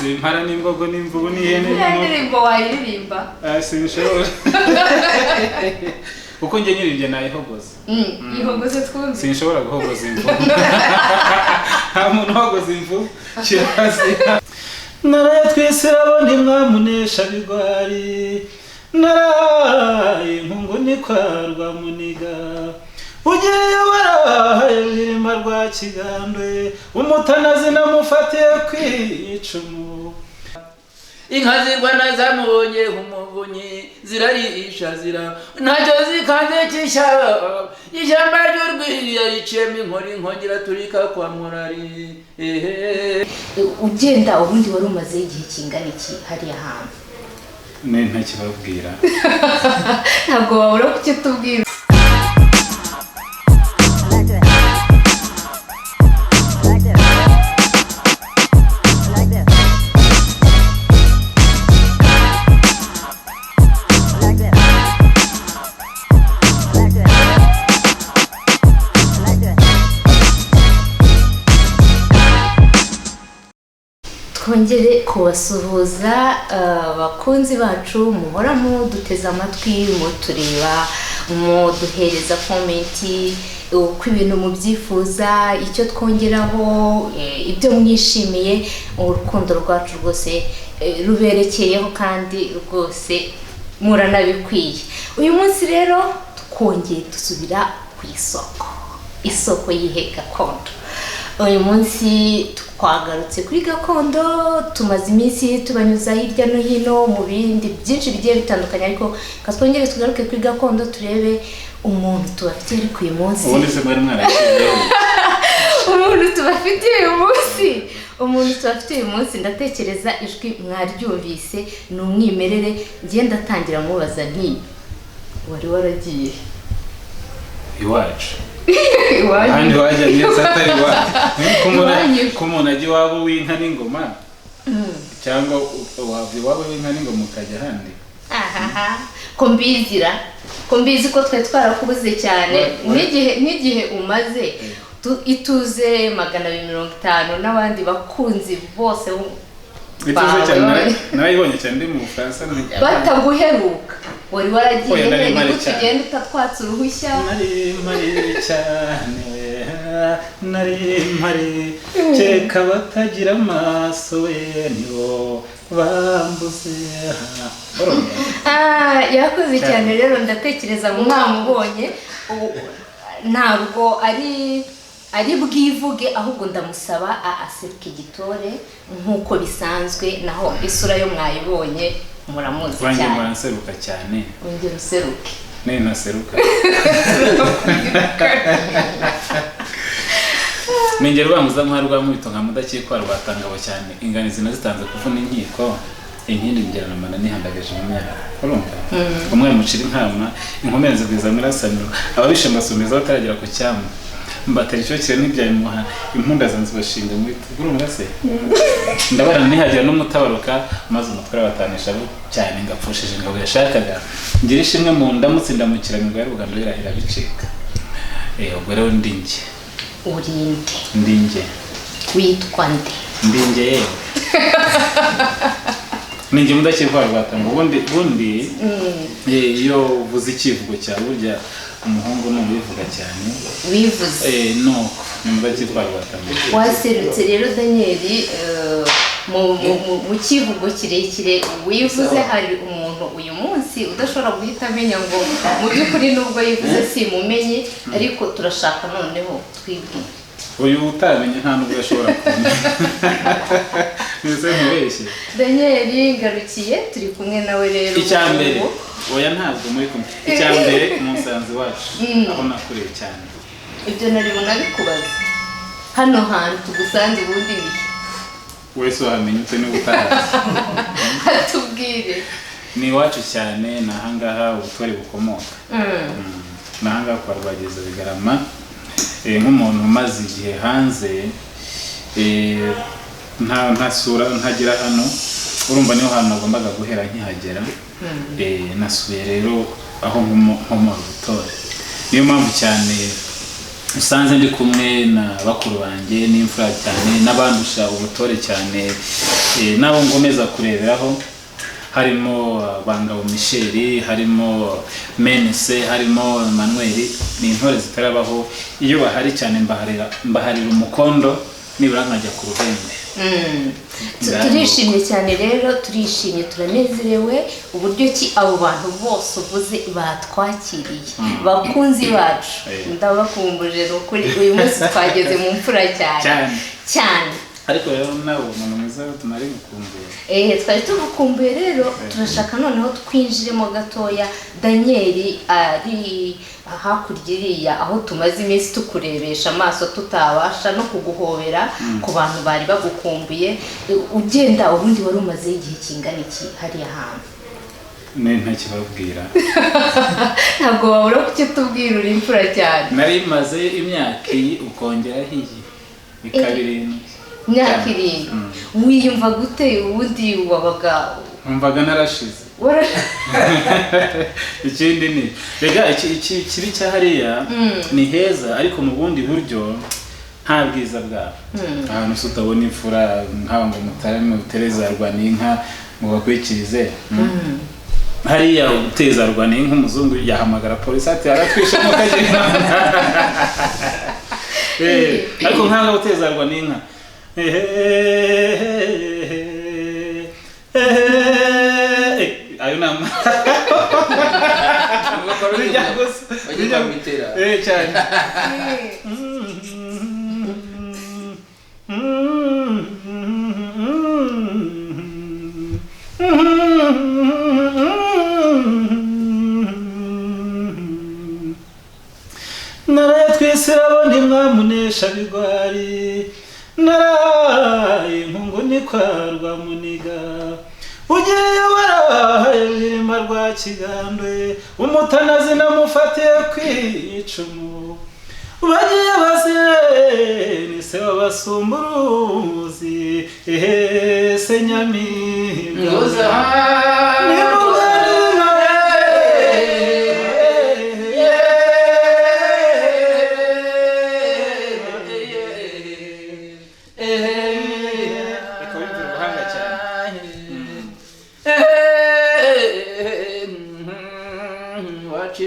Impara n'imbogo n'imvubu n'ihene n'indirimbo wayiririmba sinshobora uko njye nyiribye nayihogoza ihogoze twumve sinshobora guhogoza imvubu nta muntu uhogoza imvubu kirazi naraye twisirabo ntimwamunesha bigwari naraye inkungu nikwarwa muniga Ugiye warahaye birima rwa Kigandwe umutanazi namufatiye kwicumu Inka zirwana zamubonye umuvunyi zirarisha zira ntacyo zikanze kisha ishyamba ry'urwiri yariciyemo inkori inkongera turika kwa murari ugenda ubundi wari umaze igihe kingana iki hariya hantu ntakibabwira ntabwo wabura kukitubwira twongere kubasuhuza abakunzi bacu muhora muduteze amatwi mutureba muduhereza komenti uko ibintu mubyifuza icyo twongeraho ibyo mwishimiye urukundo rwacu rwose ruberekeyeho kandi rwose muranabikwiye uyu munsi rero twongeye dusubira ku isoko yihe gakondo uyu munsi twagarutse kuri gakondo tumaze iminsi tubanyuza hirya no hino mu bindi byinshi bigiye bitandukanye ariko twongere tugaruke kuri gakondo turebe umuntu tubafitiye ariko uyu munsi ubundi se mwari mwarashyizeho umuntu tubafitiye uyu munsi ndatekereza ijwi mwaryumvise ni umwimerere ngenda atangira mubaza nti wari waragiye iwacu ahandi wajya neza atari iwacu ko umuntu ajya iwabo w'inka n'ingoma cyangwa wava iwabo w'inka n'ingoma ukajya ahandi ko mbizi ko twari twarakubuze cyane n'igihe umaze ituze 250 n'abandi bakunzi bose ituze cyane narayibonye cyane ndi mu Bufaransa bataguheruka wari waragiye niko tugenda utatwatsa uruhushya nari mpari kereka batagira amaso we nibo bambuze yakoze cyane rero ndatekereza mwamubonye ntabwo ari bwivuge ahubwo ndamusaba aseruke gitore nkuko bisanzwe naho isura yo mwayibonye muramuzi cyane wanjye mwanseruka cyane ongera useruke naseruka ningero bamuza mwarwa mwito nka mudakikwa rwatangabo cyane inganizi nazitanze kuvuna inkiko inkindi ngera namana nihandagaje mu myaka urumva umwe mucira inkama inkomenze bwiza mirasaniro ababishe mbasomeza bataragera ku cyama mbatera icyo kire n'ibyayimuha impunda zanze bashinga muri urumva se ndabara nihagera n'umutabaruka maze umutwara batanisha cyane ngapfushije ngabo yashakaga ngira ishimwe mu ndamutse ndamukira ngo yari ugando irahira bicika ubwo rero ndinge urinde ndinge witwa nde ndinge yewe ninjye mudakirwa rwatanga ubundi iyo uvuze ikivugo cyawe burya umuhungu n'ubivuga cyane wivuze no ni mudakirwa rwatanga waserutse rero Daniel mu kivugo kirekire wivuze hari umuntu uyu munsi udashobora guhita amenya ngo mu by'ukuri nubwo yivuze simumenye ariko turashaka noneho twibwire uyu utamenye nta nubwo yashobora kumenya nise mubeshye Daniel Ngarukiye turi kumwe nawe rero icyambere oya ntabwo muri kumwe icyambere umusanzi wacu aho nakuriye cyane ibyo nari bunabikubaza hano hantu tugusanze ubundi ni wese wamenyutse n'ubutaha hatubwire ni iwacu cyane nahangaha ubutwari bukomoka nahangaha kwa Rwageza Bigarama nk'umuntu umaze igihe hanze nta sura ntagira hano urumva niho hantu nagombaga guhera nkihagera nasuye rero aho nkomo ubutore niyo mpamvu cyane usanze ndi kumwe na bakuru banjye n'imfura cyane n'abandusha ubutore cyane nabo ngomeza kureberaho harimo Bangabo Michel, harimo Mense, harimo Emmanuel. Ni intore zitarabaho, iyo bahari cyane mbaharira umukondo nibura nkajya ku ruhembe. Turishimye cyane rero, turishimye, turanezerewe uburyo ki abo bantu bose uvuze batwakiriye, bakunzi bacu. Ndabakumbuje ukuri, uyu munsi twageze mu mfura cyane. Ariko rero nawe umuntu mwiza tunari gukumbuye. Twari tugukumbuye rero, turashaka noneho twinjiremo gatoya. Daniel ari hakurya iriya aho tumaze iminsi tukurebesha amaso tutabasha no kuguhobera ku bantu bari bagukumbuye. Ugenda ubundi wari umaze igihe kingana iki hariya hantu? Ntakibabwira. Ntabwo wabura kukitubwira, uri imfura cyane. Nari maze imyaka iyi ukongeraho iyi ikabiri. Imyaka 7. Wiyumva gute ubundi wabaga? Umvaga narashize. Ikindi ni rega kiri cyahariya ni heza, ariko mu bundi buryo nta bwiza bwabo. Ahantu utabona imfura nk'aba ngo mutarame utereza rwana inka ngo bakwikirize. Hariya uteza rwana inka umuzungu yahamagara polisi ati aratwishe mu kagenda. Ariko nk'aho uteza rwana inka ayo nama cyane. Narayatwisirabo ntimwamunesha bigwari, naraye impungu nikwarwa muniga. Ugiye waraye rurima rwa Kigandwe, umutanazi namufatiye kwicumu. Bagiye basiye ni se wabasumburuzi, se Nyamibwa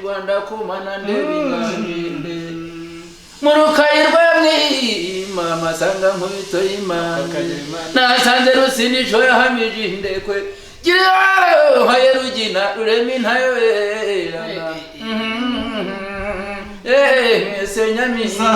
Rwanda kumana ndebingande murukayirwa mwima masanga nkubito y'Imana nasanze rusinisho yahamije indekwe gira haye rugina ruremi ntayo werana se Nyamibwa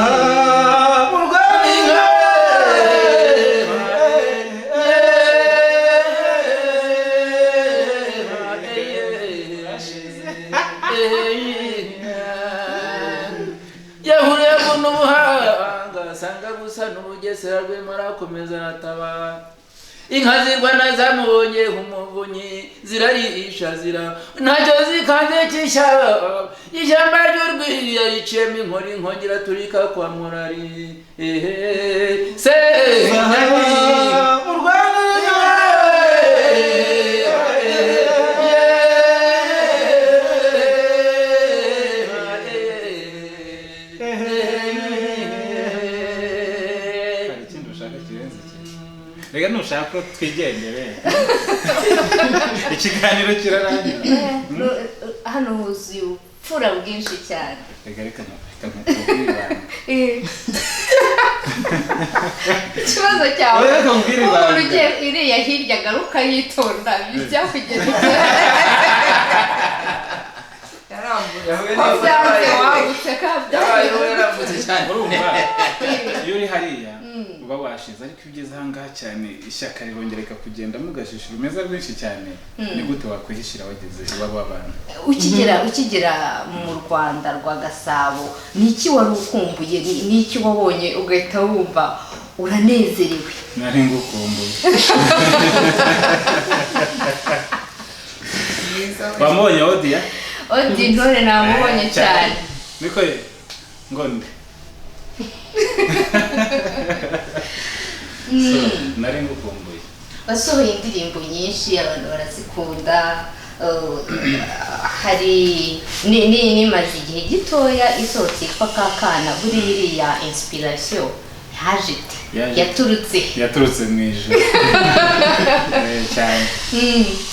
sanga gusa n'ubugesera rwe Murakomeza nataba. Inka zirwana zamubonye umuvunyi zirarisha ntacyo zikanze kisha. Ishyamba ry'urwiri riciyemo inkori nkongera turika kwa Murari. Se rega nushaka twigendere. Ikiganiro kirarangira. Hano huzuye ubupfura bwinshi cyane. Reka nkubwire. Ikibazo cyawe ugiye iriya hirya garuka yitonda bijya kugenda. Iyo uri hariya uba washize, ariko iyo ugeze ahangaha cyane ishyaka rirongera kugenda mugashishira umeza rwinshi cyane. Ni gute wakwihishira wageze iwabo w'abantu? Ukigera mu Rwanda rwa Gasabo, niki wari ukumbuye, niki wabonye ugahita wumva uranezerewe? Nari ngukumbuye. Wamubonye Odia? Odi ntore namubonye cyane. Niko ngonde. Nari ngukumbuye. Basohoye indirimbo nyinshi abantu barazikunda. Hari nimaze igihe gitoya isohotse yitwa Kakana, buriya inspiration haje yaturutse mu ijoro cyane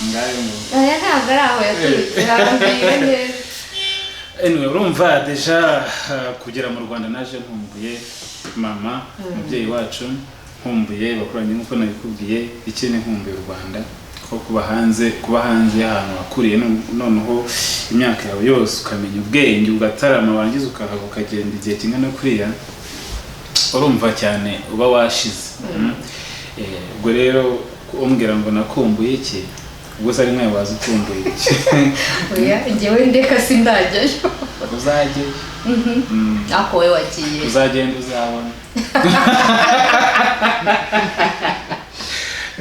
ngayo ngo ntabwo ari aho yaturutse hambere neza. Anyway, urumva deja kugera mu Rwanda naje nkumbuye mama umubyeyi wacu, nkumbuye bakuranye nk'uko nabikubwiye, ikindi nkumbuye u Rwanda ko kuba hanze y'ahantu wakuriye noneho imyaka yawe yose ukamenya ubwenge ugatarama warangiza ukahava ukagenda igihe kingana kuriya, urumva cyane uba washize. Ubwo rero umbwira ngo nakumbuye iki, ubwo se ari mwe waza ukumbuye iki? Oya njyewe ndeka sindajyayo. Uzajye ako we wagiye uzagenda uzabona.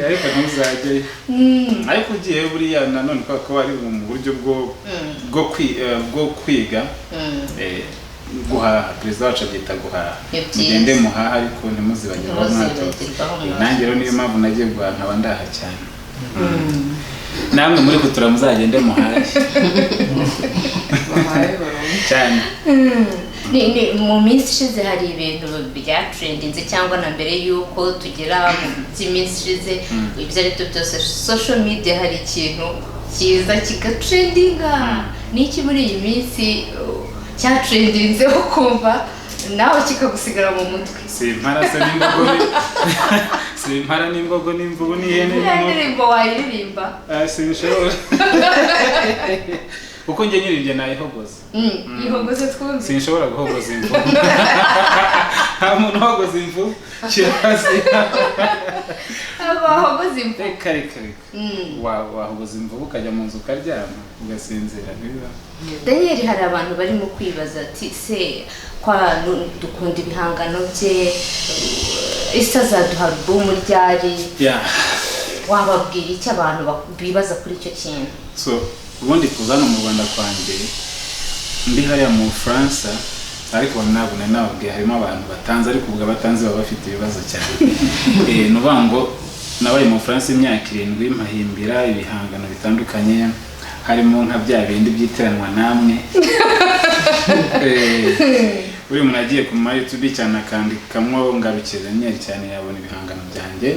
Ariko ntuzajye ariko ugiye buriya nanone ko ari mu buryo bwo kwiga guhaha. Perezida wacu abyita guhaha, mugende muhaha ariko ntimuzibagirwaho mwatoze. Nanjye rero niyo mpamvu nagiye guhaha nkaba ndaha cyane. Namwe muri kutura muzagende muhahe cyane. Ni mu minsi ishize hari ibintu bya trendinze cyangwa na mbere yuko tugera mu by'iminsi ishize ibyo ari byo byose social media hari ikintu kiza kigatrendinga. Niki muri iyi minsi cyatrendinzeho kumva nawe kikagusigara mu mutwe? Simpara n'imbogo n'imvubu n'ihene. Indirimbo wayiririmba? Sinshobora kuko njye nyiribye nayihogoza. Yihogoze twumve. Sinshobora guhogoza imvubu. Nta muntu uhogoza imvubu kirazi. Wahogoza imvubu? Reka wahogoza imvubu ukajya mu nzu ukaryama ugasinzira ntibiba. Daniel, hari abantu barimo kwibaza ati se kwa dukunda ibihangano bye, ese azaduha album ryari? Wababwira iki abantu bibaza kuri icyo kintu? So ubundi kuzana mu Rwanda kwanjye ndi hariya mu Fransa, ariko ntabwo nababwiye harimo abantu batanze, ariko ubwo batanze baba bafite ibibazo cyane. Nuvuga ngo nabaye mu Fransa imyaka 7 mpahimbira ibihangano bitandukanye, harimo nka bya bindi byiteranwa namwe. Uri umuntu agiye ku YouTube cyane akandikamwo Ngarukiye cyane yabona ibihangano byanjye.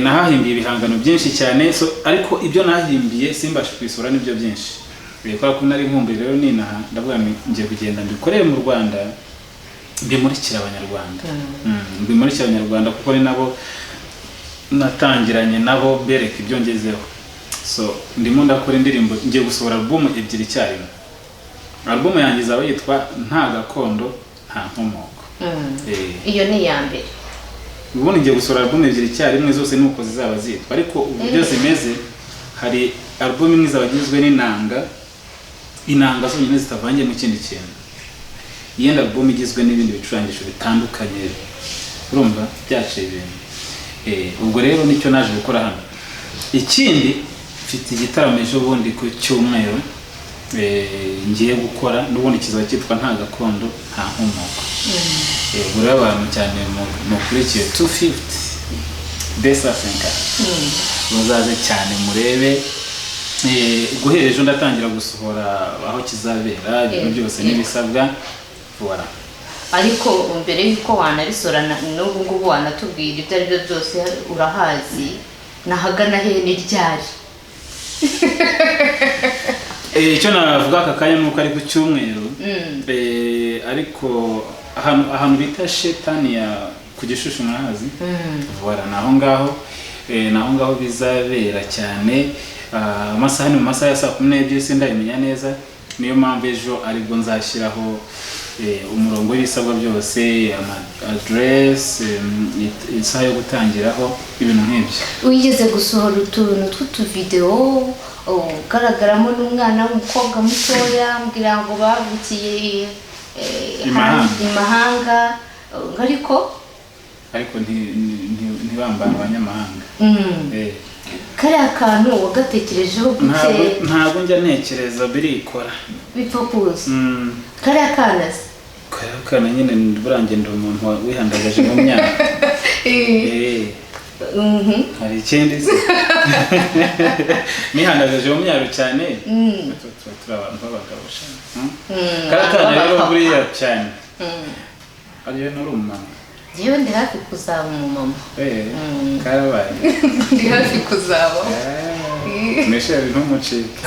Nahahimbiye ibihangano byinshi cyane, so ariko ibyo nahimbiye simbashe kwisura nibyo byinshi. Bikora ko nari nkumbuye rero ninaha ndavuga ngiye kugenda mbikoreye mu Rwanda, mbimurikira abanyarwanda. Mbimurikira abanyarwanda kuko ni nabo natangiranye nabo bereka ibyo ngezeho. So ndimo ndakora indirimbo, ngiye gusohora album 2 icyarimwe. Album yanjye izaba yitwa Nta Gakondo Nta Nkomoko. Iyo ni ya mbere. Ubundi ngiye gusohora album 2 icyarimwe, zose nuko zizaba zitwa, ariko uburyo zimeze hari album imwe izaba igizwe n'inanga zonyine zitavangiye mu kindi kintu. Iyindi album igizwe n'ibindi bicurangisho bitandukanye, urumva byaciye ibintu. Ubwo rero nicyo naje gukora hano. Ikindi mfite igitaramo ejo bundi ku cyumweru ngiye gukora, n'ubundi kizaba cyitwa Nta Gakondo Nta Nkomoko. Buri abantu cyane mukurikiye 250 Desafinka muzaze cyane murebe. Guhera ejo ndatangira gusohora aho kizabera, ibintu byose n'ibisabwa. Voilà. Ariko mbere yuko wanabisorana n'ubu ngubu wanatubwira ibyo ari byo byose urahazi nahagana he ni ryari? Icyo navuga aka kanya nuko ari ku cyumweru, ariko ahantu bita Shetania ku Gishushu mwahazi. Voilà, naho ngaho bizabera cyane. Amasaha ni mu masaha ya 12 sindayimenya neza, niyo mpamvu ejo aribwo nzashyiraho umurongo w'ibisabwa byose, address, isaha yo gutangiraho, ibintu nk'ibyo. Wigeze gusohora utuntu tw'utuvideo ugaragaramo n'umwana w'umukobwa mutoya, mbwira ngo bavukiye imahanga, ariko ntibambana abanyamahanga. Kariya kantu wagatekerejeho gute? Ntabwo njya ntekereza, birikora bipfa kuza. Kariya kana nyine burangiye ndi umuntu wihandagaje mu myaka. Hari ikindi se nihandagaje mu myaka cyane, turi abantu b'abagabo cyane. Kariya kana rero buriya cyane ariyo n'urumama yewe ndi hafi kuzaba umumama karabaye ndi hafi kuzaba Michelle ntumucike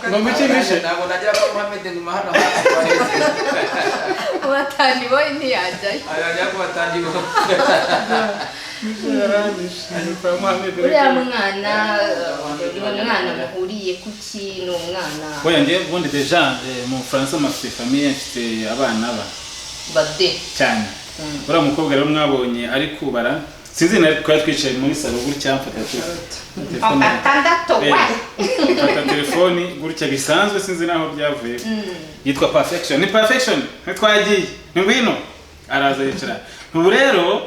Ngomukimishe ntabwo nagira ko Muhammed nguma hano batandi boy ntiyajyayo ajya ko batangiye uriya mwana muhuriye kuki ni umwana oya ngiye ubundi deja mu Faransa mafite famille mfite abana bade cyane uriya mukobwa rero mwabonye ari kubara sinzi na twari twicaye muri salo gutya mfata telefoni gutya bisanzwe sinzi naho byavuye yitwa perfection ni perfection twagiye ni ngwino araza yicara ubu rero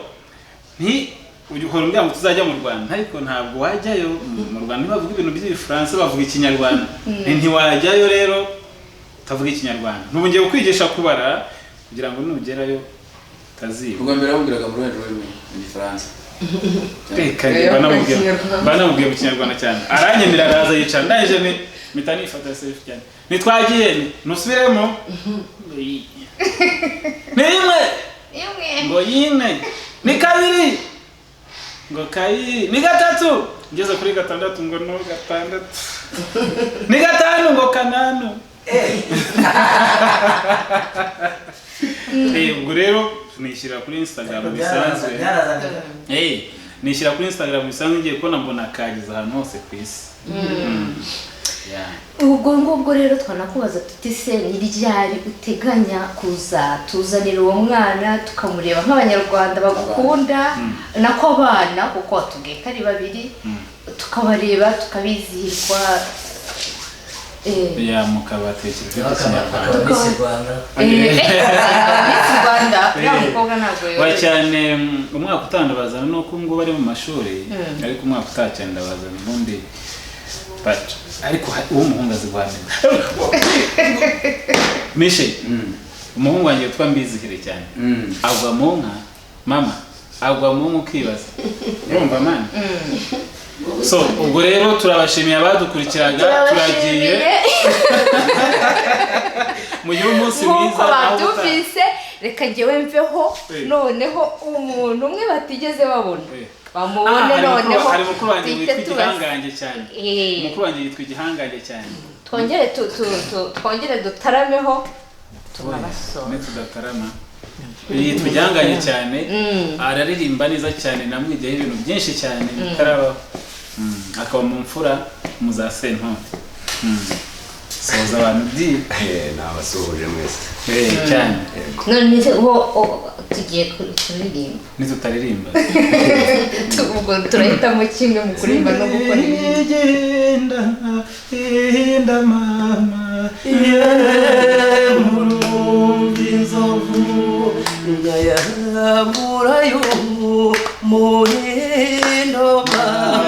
ni uhora umbwira ngo tuzajya mu Rwanda ariko ntabwo wajyayo mu Rwanda ntibavuga ibintu by'igifaransa bavuga ikinyarwanda ntiwajyayo rero utavuga ikinyarwanda n'ubu ngiye kukwigisha kubara kugira ngo nugerayo utaziba ubwo mbere wabwiraga mu rwego rw'igifaransa banamubwiye mu kinyarwanda cyane aranyemera araza yicara ndaje mpita nifata selfie cyane nitwagiye nusubiremo ni rimwe ngo yine ni kabiri ngo kabiri ni gatatu ngeze kuri gatandatu ngo no gatandatu ni gatanu ngo kananu ubwo rero nishyira kuri Instagram bisanzwe nishyira kuri Instagram bisanzwe ngiye kubona mbona kagize ahantu hose ku isi ubwo ngubwo rero twanakubaza tuti se ni ryari uteganya kuza tuzanira uwo mwana tukamureba nk'abanyarwanda bagukunda nako abana kuko watubwiye ko ari babiri tukabareba tukabizihirwa mukabatekereza cyane umwaka utandabazana nuko ngo bari mu mashuri ariko umwaka utacyane ndabazana ubundi ariko uwo muhungu azi guhamira Mishe umuhungu wanjye yitwa Mbizihire cyane agwa mu nka mama agwa mu nka ukibaza yumva mani so ubwo rero turabashimiye abadukurikiraga turagiye mu gihe umunsi mwiza babyumvise reka njyewe mveho noneho umuntu umwe batigeze babona bamubone noneho hari mukuru wanjye witwa Igihangange cyane mukuru wanjye yitwa Igihangange cyane twongere dutarameho tunabasoma tudatarama yitwa Igihangange cyane araririmba neza cyane namwigiyeho ibintu byinshi cyane bitarabaho akaba mu mfura muza Sentore soza abantu nabasuhuje mwese cyane none tugiye kuririmba nitutaririmba ubwo turahitamo kimwe mu kuririmba no gukora igenda inda mama murumva inzovu nyayamurayo muhindo mama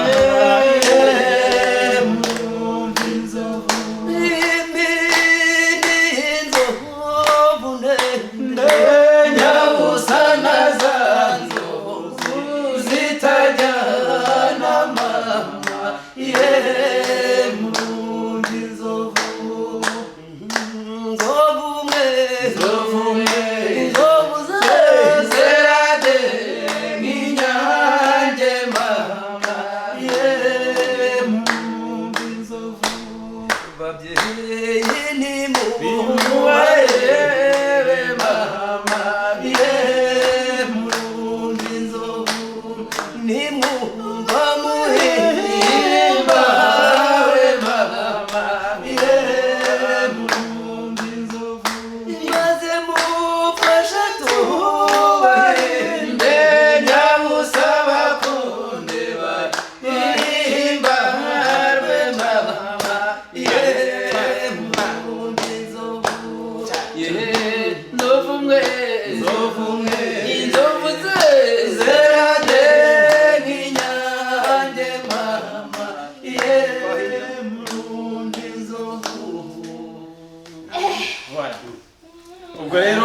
ubwo rero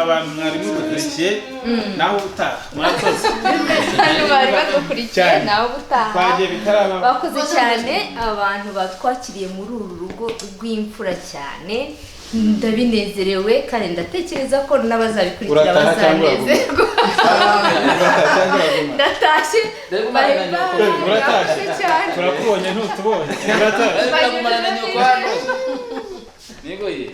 abantu mwari mudukurikiye naho utaha murakoze hano bari badukurikiye nawe ubutaha twagiye bitaraba bakoze cyane abantu batwakiriye muri uru rugo rw'imfura cyane ndabinezerewe kandi ndatekereza ko n'abazabikurikira bazanezerwa ndatashye uratashye turakubonye ntutubonye Baragumarana nyoko hano. Nigo ye.